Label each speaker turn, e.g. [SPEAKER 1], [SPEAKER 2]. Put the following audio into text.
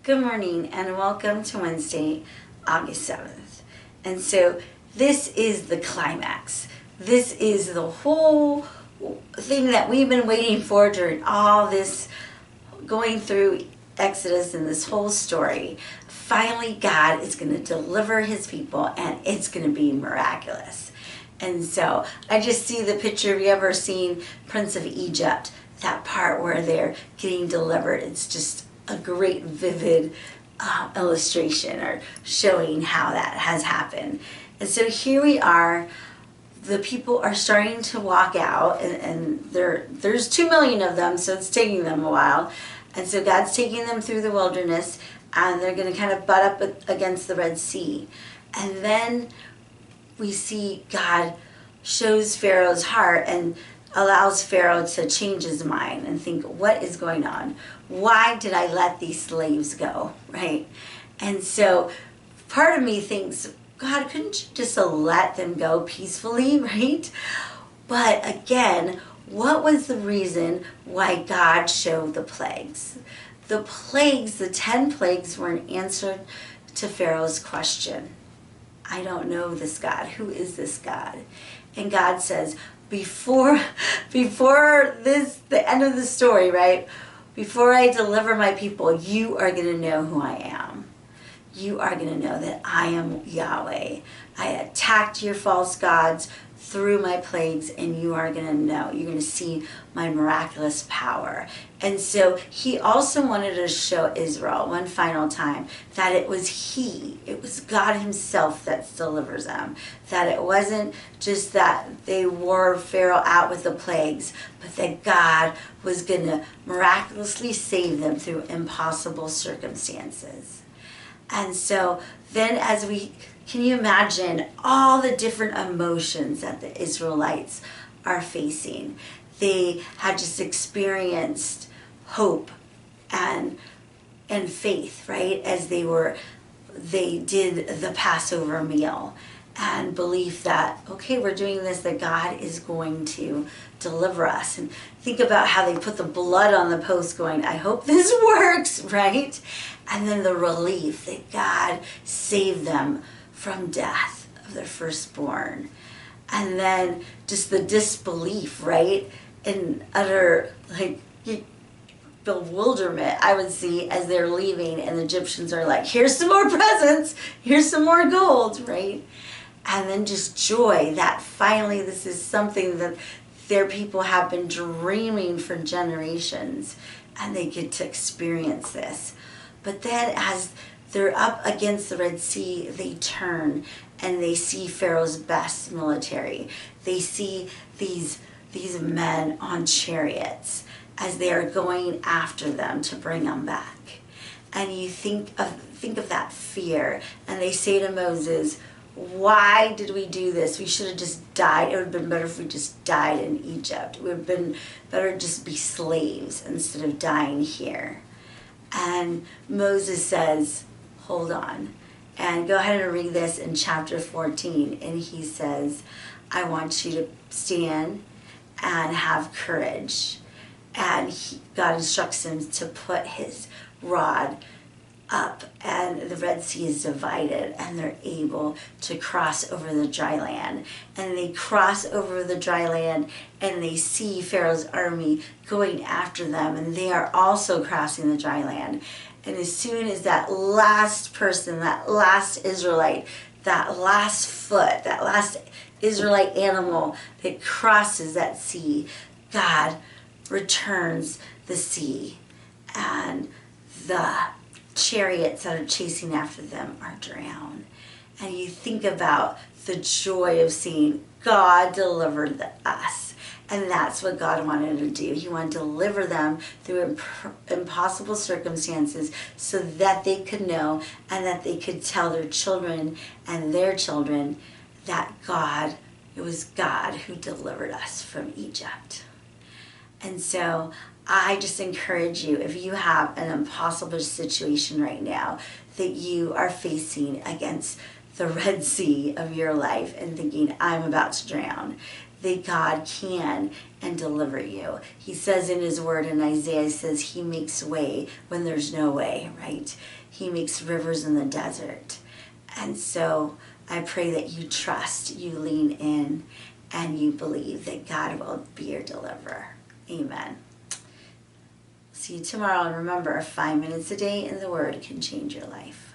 [SPEAKER 1] Good morning and welcome to Wednesday, August 7th. And so this is the climax. This is the whole thing that we've been waiting for during all this going through Exodus and this whole story. Finally, God is going to deliver his people and it's going to be miraculous. And so I just see the picture. Have you ever seen Prince of Egypt? That part where they're getting delivered. It's just a great vivid illustration or showing how that has happened. And so here we are. The people are starting to walk out, and there's 2 million of them, so it's taking them a while. And so God's taking them through the wilderness, and they're going to kind of butt up against the Red Sea. And then we see God shows Pharaoh's heart and allows Pharaoh to change his mind and think, what is going on? Why did I let these slaves go, right? And so part of me thinks, God, couldn't you just let them go peacefully, right? But again, what was the reason why God showed the plagues? The plagues, the 10 plagues, were an answer to Pharaoh's question. I don't know this God. Who is this God? And God says, before the end of the story, right? Before I deliver my people, you are going to know who I am. You are going to know that I am Yahweh. I attacked your false gods through my plagues, and you are going to know. You're going to see my miraculous power. And so he also wanted to show Israel one final time that it was God himself that delivers them. That it wasn't just that they wore Pharaoh out with the plagues, but that God was going to miraculously save them through impossible circumstances. And so then can you imagine all the different emotions that the Israelites are facing? They had just experienced hope and faith, right? As they did the Passover meal, and belief that, okay, we're doing this, that God is going to deliver us. And think about how they put the blood on the post going, I hope this works, right? And then the relief that God saved them from death of their firstborn. And then just the disbelief, right? And utter, bewilderment, I would see, as they're leaving, and the Egyptians are like, here's some more presents, here's some more gold, right? And then just joy that finally this is something that their people have been dreaming for generations, and they get to experience this. But then as they're up against the Red Sea, they turn and they see Pharaoh's best military. They see these men on chariots as they are going after them to bring them back. And you think of that fear, and they say to Moses, why did we do this? We should have just died. It would have been better if we just died in Egypt. It would have been better to just be slaves instead of dying here. And Moses says, hold on. And go ahead and read this in chapter 14. And he says, I want you to stand and have courage. And God instructs him to put his rod up, and the Red Sea is divided, and they're able to cross over the dry land. And they cross over the dry land, and they see Pharaoh's army going after them, and they are also crossing the dry land. And as soon as that last person, that last Israelite, that last foot, that last Israelite animal that crosses that sea, God returns the sea, and the chariots that are chasing after them are drowned. And you think about the joy of seeing God delivered us. And that's what God wanted to do. He wanted to deliver them through impossible circumstances so that they could know and that they could tell their children and their children that it was God who delivered us from Egypt. And so I just encourage you, if you have an impossible situation right now that you are facing against the Red Sea of your life and thinking, I'm about to drown, that God can and deliver you. He says in his word in Isaiah, says he makes way when there's no way, right? He makes rivers in the desert. And so I pray that you trust, you lean in, and you believe that God will be your deliverer. Amen. See you tomorrow, and remember, 5 minutes a day in the Word can change your life.